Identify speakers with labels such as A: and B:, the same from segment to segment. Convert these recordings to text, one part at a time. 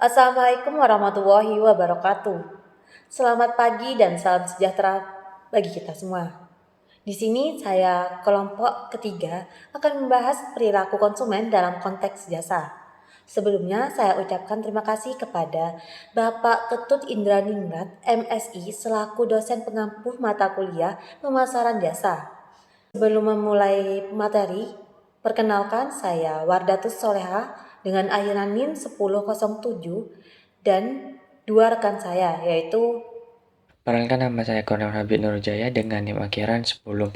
A: Assalamualaikum warahmatullahi wabarakatuh. Selamat pagi dan salam sejahtera bagi kita semua. Di sini saya kelompok ketiga akan membahas perilaku konsumen dalam konteks jasa. Sebelumnya saya ucapkan terima kasih kepada Bapak Ketut Indraningrat MSI selaku dosen pengampu mata kuliah pemasaran jasa. Sebelum memulai materi, perkenalkan saya Wardatus Soleha dengan akhiran NIM 1007 dan dua rekan saya yaitu
B: Perkenalkan, nama saya Kornel Habib Nurjaya dengan NIM akhiran 1045.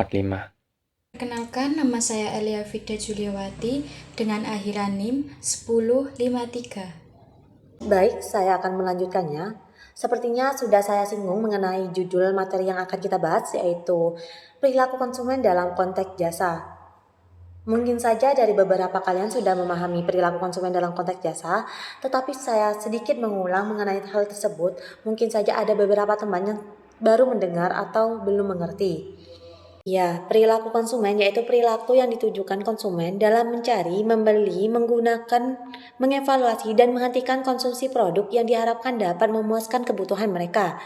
C: Perkenalkan, nama saya Elia Fida Juliawati dengan akhiran NIM 1053.
A: Baik, saya akan melanjutkannya. Sepertinya sudah saya singgung mengenai judul materi yang akan kita bahas yaitu perilaku konsumen dalam konteks jasa. Mungkin saja dari beberapa kalian sudah memahami perilaku konsumen dalam konteks jasa, tetapi saya sedikit mengulang mengenai hal tersebut. Mungkin saja ada beberapa teman yang baru mendengar atau belum mengerti. Ya, perilaku konsumen yaitu perilaku yang ditujukan konsumen dalam mencari, membeli, menggunakan, mengevaluasi, dan menghentikan konsumsi produk yang diharapkan dapat memuaskan kebutuhan mereka.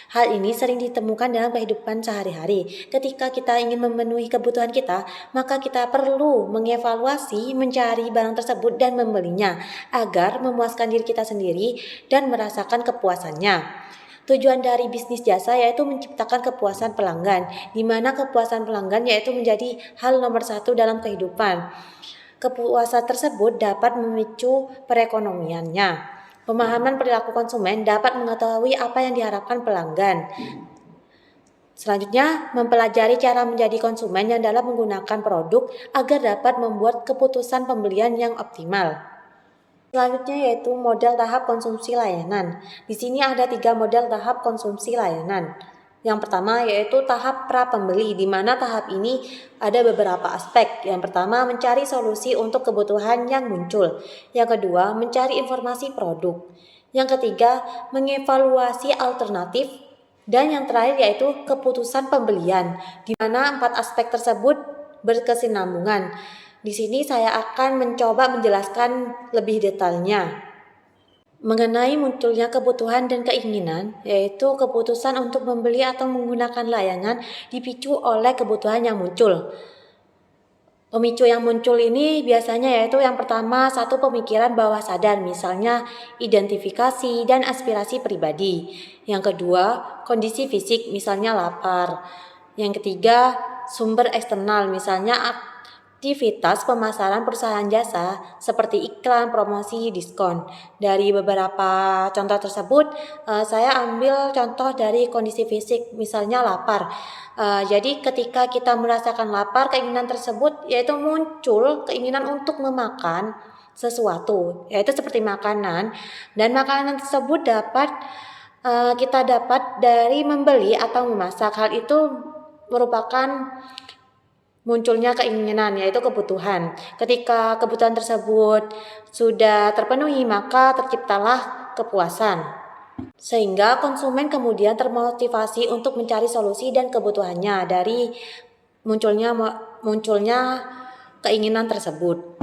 A: Hal ini sering ditemukan dalam kehidupan sehari-hari. Ketika kita ingin memenuhi kebutuhan kita, maka kita perlu mengevaluasi, mencari barang tersebut dan membelinya agar memuaskan diri kita sendiri dan merasakan kepuasannya. Tujuan dari bisnis jasa yaitu menciptakan kepuasan pelanggan, di mana kepuasan pelanggan yaitu menjadi hal nomor satu dalam kehidupan. Kepuasan tersebut dapat memicu perekonomiannya. Pemahaman perilaku konsumen dapat mengetahui apa yang diharapkan pelanggan. Selanjutnya, mempelajari cara menjadi konsumen yang dalam menggunakan produk agar dapat membuat keputusan pembelian yang optimal. Selanjutnya yaitu model tahap konsumsi layanan. Di sini ada 3 model tahap konsumsi layanan. Yang pertama yaitu tahap pra pembeli, di mana tahap ini ada beberapa aspek. Yang pertama mencari solusi untuk kebutuhan yang muncul. Yang kedua mencari informasi produk. Yang ketiga mengevaluasi alternatif. Dan yang terakhir yaitu keputusan pembelian, di mana 4 aspek tersebut berkesinambungan. Di sini saya akan mencoba menjelaskan lebih detailnya. Mengenai munculnya kebutuhan dan keinginan, yaitu keputusan untuk membeli atau menggunakan layanan dipicu oleh kebutuhan yang muncul. Pemicu yang muncul ini biasanya yaitu yang pertama satu pemikiran bawah sadar, misalnya identifikasi dan aspirasi pribadi. Yang kedua kondisi fisik, misalnya lapar. Yang ketiga sumber eksternal, misalnya aktivitas pemasaran perusahaan jasa seperti iklan, promosi, diskon. Dari beberapa contoh tersebut, saya ambil contoh dari kondisi fisik, misalnya lapar. Jadi ketika kita merasakan lapar, keinginan tersebut yaitu muncul keinginan untuk memakan sesuatu, yaitu seperti makanan, dan makanan tersebut kita dapat dari membeli atau memasak. Hal itu merupakan munculnya keinginan yaitu kebutuhan. Ketika kebutuhan tersebut sudah terpenuhi, maka terciptalah kepuasan. Sehingga konsumen kemudian termotivasi untuk mencari solusi dan kebutuhannya dari munculnya keinginan tersebut.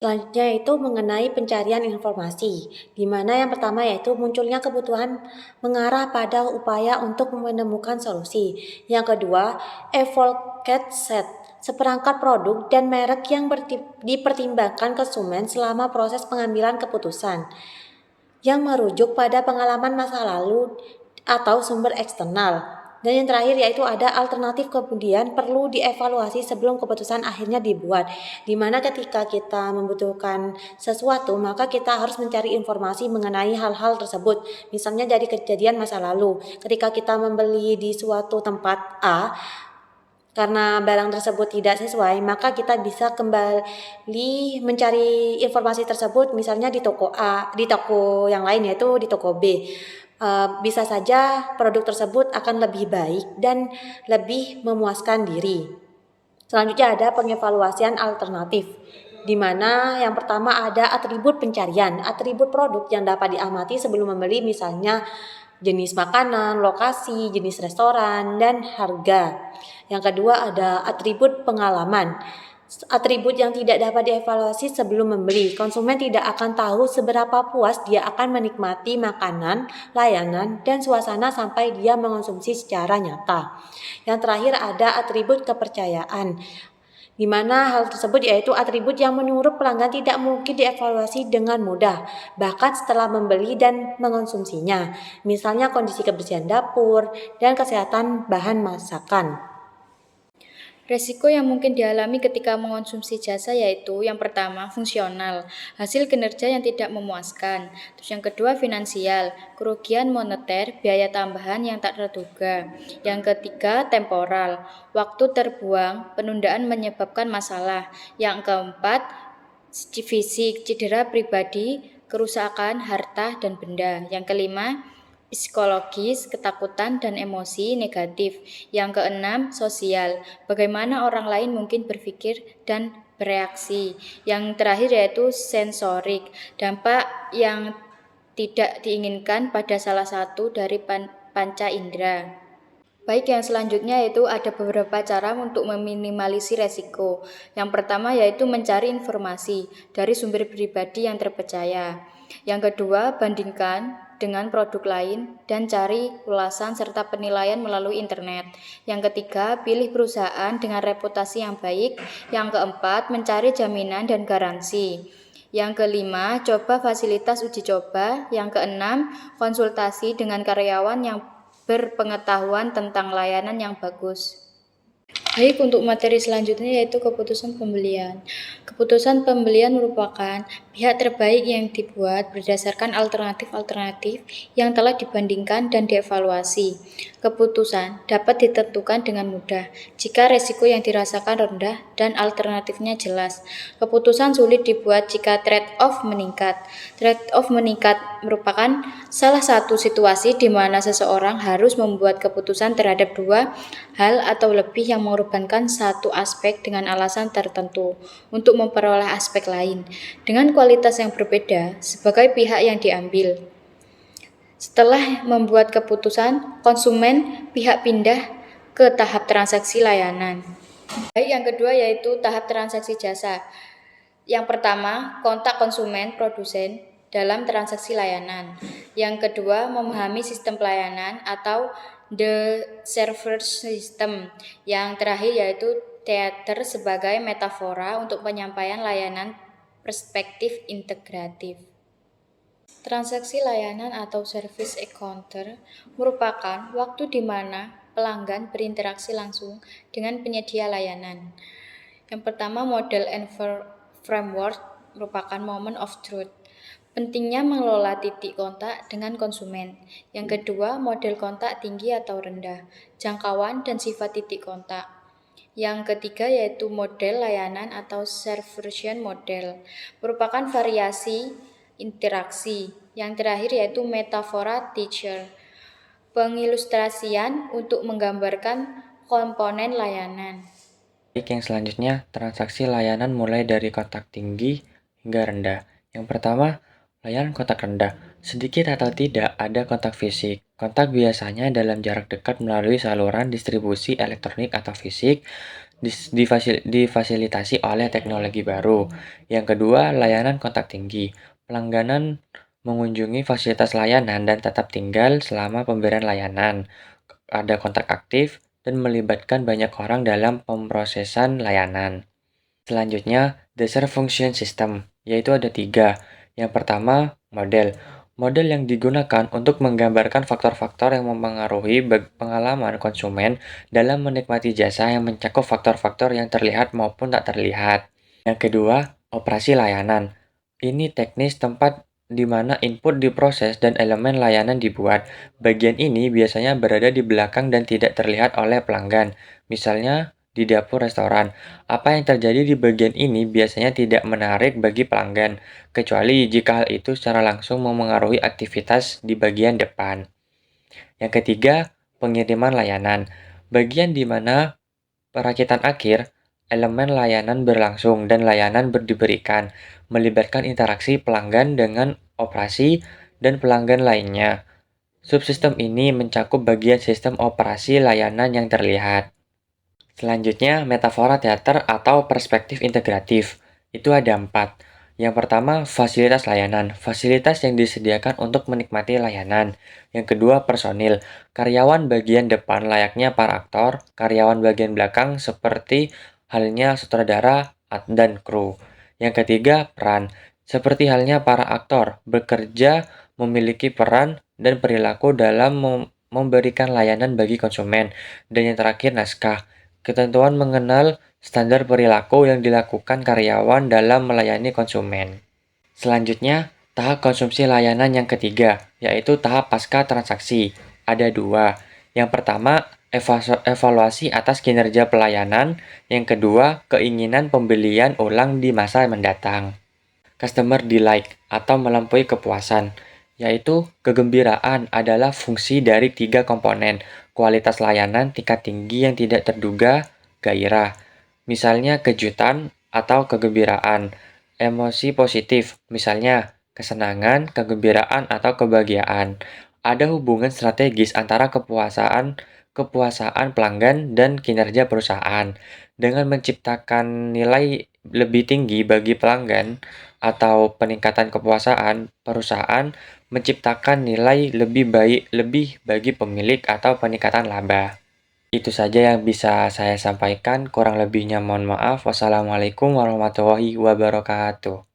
A: Selanjutnya itu mengenai pencarian informasi, di mana yang pertama yaitu munculnya kebutuhan mengarah pada upaya untuk menemukan solusi. Yang kedua, advocate set, seperangkat produk dan merek yang dipertimbangkan konsumen selama proses pengambilan keputusan, yang merujuk pada pengalaman masa lalu atau sumber eksternal. Dan yang terakhir yaitu ada alternatif, kemudian perlu dievaluasi sebelum keputusan akhirnya dibuat. Dimana ketika kita membutuhkan sesuatu, maka kita harus mencari informasi mengenai hal-hal tersebut. Misalnya dari kejadian masa lalu, ketika kita membeli di suatu tempat A, karena barang tersebut tidak sesuai, maka kita bisa kembali mencari informasi tersebut misalnya di toko A, di toko yang lain yaitu di toko B. Bisa saja produk tersebut akan lebih baik dan lebih memuaskan diri. Selanjutnya ada pengevaluasian alternatif, di mana yang pertama ada atribut pencarian, atribut produk yang dapat diamati sebelum membeli, misalnya jenis makanan, lokasi, jenis restoran, dan harga. Yang kedua ada atribut pengalaman. atribut yang tidak dapat dievaluasi sebelum membeli. Konsumen tidak akan tahu seberapa puas dia akan menikmati makanan, layanan, dan suasana sampai dia mengonsumsi secara nyata. Yang terakhir ada atribut kepercayaan, di mana hal tersebut yaitu atribut yang menurut pelanggan tidak mungkin dievaluasi dengan mudah, bahkan setelah membeli dan mengonsumsinya. Misalnya kondisi kebersihan dapur dan kesehatan bahan masakan.
C: Resiko yang mungkin dialami ketika mengonsumsi jasa yaitu yang pertama fungsional, hasil kinerja yang tidak memuaskan. Terus yang kedua finansial, kerugian moneter, biaya tambahan yang tak terduga. Yang ketiga temporal, waktu terbuang, penundaan menyebabkan masalah. Yang keempat fisik, cedera pribadi, kerusakan harta dan benda. Yang kelima psikologis, ketakutan, dan emosi negatif. Yang keenam, sosial. Bagaimana orang lain mungkin berpikir dan bereaksi. Yang terakhir yaitu sensorik, dampak yang tidak diinginkan pada salah satu dari panca indera. Baik, yang selanjutnya yaitu ada beberapa cara untuk meminimalisir resiko. Yang pertama yaitu mencari informasi dari sumber pribadi yang terpercaya. Yang kedua, bandingkan dengan produk lain dan cari ulasan serta penilaian melalui internet. Yang ketiga, pilih perusahaan dengan reputasi yang baik. Yang keempat, mencari jaminan dan garansi. Yang kelima, coba fasilitas uji coba. Yang keenam, konsultasi dengan karyawan yang berpengetahuan tentang layanan yang bagus. Baik, untuk materi selanjutnya yaitu keputusan pembelian. Keputusan pembelian merupakan pihak terbaik yang dibuat berdasarkan alternatif-alternatif yang telah dibandingkan dan dievaluasi. Keputusan dapat ditentukan dengan mudah jika resiko yang dirasakan rendah dan alternatifnya jelas. Keputusan sulit dibuat jika trade-off meningkat. Trade-off meningkat merupakan salah satu situasi di mana seseorang harus membuat keputusan terhadap dua hal atau lebih yang mengorbankan satu aspek dengan alasan tertentu untuk memperoleh aspek lain dengan kualitas yang berbeda sebagai pihak yang diambil. Setelah membuat keputusan, konsumen pihak pindah ke tahap transaksi layanan. Baik, yang kedua yaitu tahap transaksi jasa. Yang pertama, kontak konsumen produsen dalam transaksi layanan. Yang kedua, memahami sistem pelayanan atau the server system. Yang terakhir yaitu theater sebagai metafora untuk penyampaian layanan perspektif integratif. Transaksi layanan atau service encounter merupakan waktu di mana pelanggan berinteraksi langsung dengan penyedia layanan. Yang pertama, model and framework merupakan moment of truth. Pentingnya mengelola titik kontak dengan konsumen. Yang kedua, model kontak tinggi atau rendah, jangkauan dan sifat titik kontak. Yang ketiga yaitu model layanan atau serversion model, merupakan variasi interaksi. Yang terakhir yaitu metafora teacher, pengilustrasian untuk menggambarkan komponen layanan.
B: Baik, yang selanjutnya, transaksi layanan mulai dari kontak tinggi hingga rendah. Yang pertama, layanan kontak rendah. Sedikit atau tidak ada kontak fisik. Kontak biasanya dalam jarak dekat melalui saluran distribusi elektronik atau fisik, difasilitasi oleh teknologi baru. Yang kedua, layanan kontak tinggi. Pelangganan mengunjungi fasilitas layanan dan tetap tinggal selama pemberian layanan. Ada kontak aktif dan melibatkan banyak orang dalam pemrosesan layanan. Selanjutnya, dasar function system, yaitu ada 3. Yang pertama, model. Model yang digunakan untuk menggambarkan faktor-faktor yang mempengaruhi pengalaman konsumen dalam menikmati jasa yang mencakup faktor-faktor yang terlihat maupun tak terlihat. Yang kedua, operasi layanan. Ini teknis tempat di mana input diproses dan elemen layanan dibuat. Bagian ini biasanya berada di belakang dan tidak terlihat oleh pelanggan. Misalnya, di dapur restoran. Apa yang terjadi di bagian ini biasanya tidak menarik bagi pelanggan, kecuali jika hal itu secara langsung memengaruhi aktivitas di bagian depan. Yang ketiga, pengiriman layanan. Bagian di mana perakitan akhir, elemen layanan berlangsung dan layanan diberikan, melibatkan interaksi pelanggan dengan operasi dan pelanggan lainnya. Subsistem ini mencakup bagian sistem operasi layanan yang terlihat. Selanjutnya, metafora teater atau perspektif integratif. Itu ada 4. Yang pertama, fasilitas layanan. Fasilitas yang disediakan untuk menikmati layanan. Yang kedua, personil. Karyawan bagian depan layaknya para aktor, karyawan bagian belakang seperti halnya sutradara dan kru. Yang ketiga, peran. Seperti halnya para aktor, bekerja memiliki peran dan perilaku dalam memberikan layanan bagi konsumen. Dan yang terakhir, naskah. Ketentuan mengenal standar perilaku yang dilakukan karyawan dalam melayani konsumen. Selanjutnya, tahap konsumsi layanan yang ketiga, yaitu tahap pasca transaksi. Ada 2. Yang pertama, evaluasi atas kinerja pelayanan. Yang kedua, keinginan pembelian ulang di masa mendatang. Customer delight atau melampaui kepuasan, yaitu kegembiraan adalah fungsi dari 3 komponen, kualitas layanan tingkat tinggi yang tidak terduga, gairah, misalnya kejutan atau kegembiraan, emosi positif, misalnya kesenangan, kegembiraan, atau kebahagiaan. Ada hubungan strategis antara kepuasaan pelanggan dan kinerja perusahaan. Dengan menciptakan nilai lebih tinggi bagi pelanggan, atau peningkatan kepuasaan, perusahaan menciptakan nilai lebih bagi pemilik atau peningkatan laba. Itu saja yang bisa saya sampaikan, kurang lebihnya mohon maaf. Wassalamualaikum warahmatullahi wabarakatuh.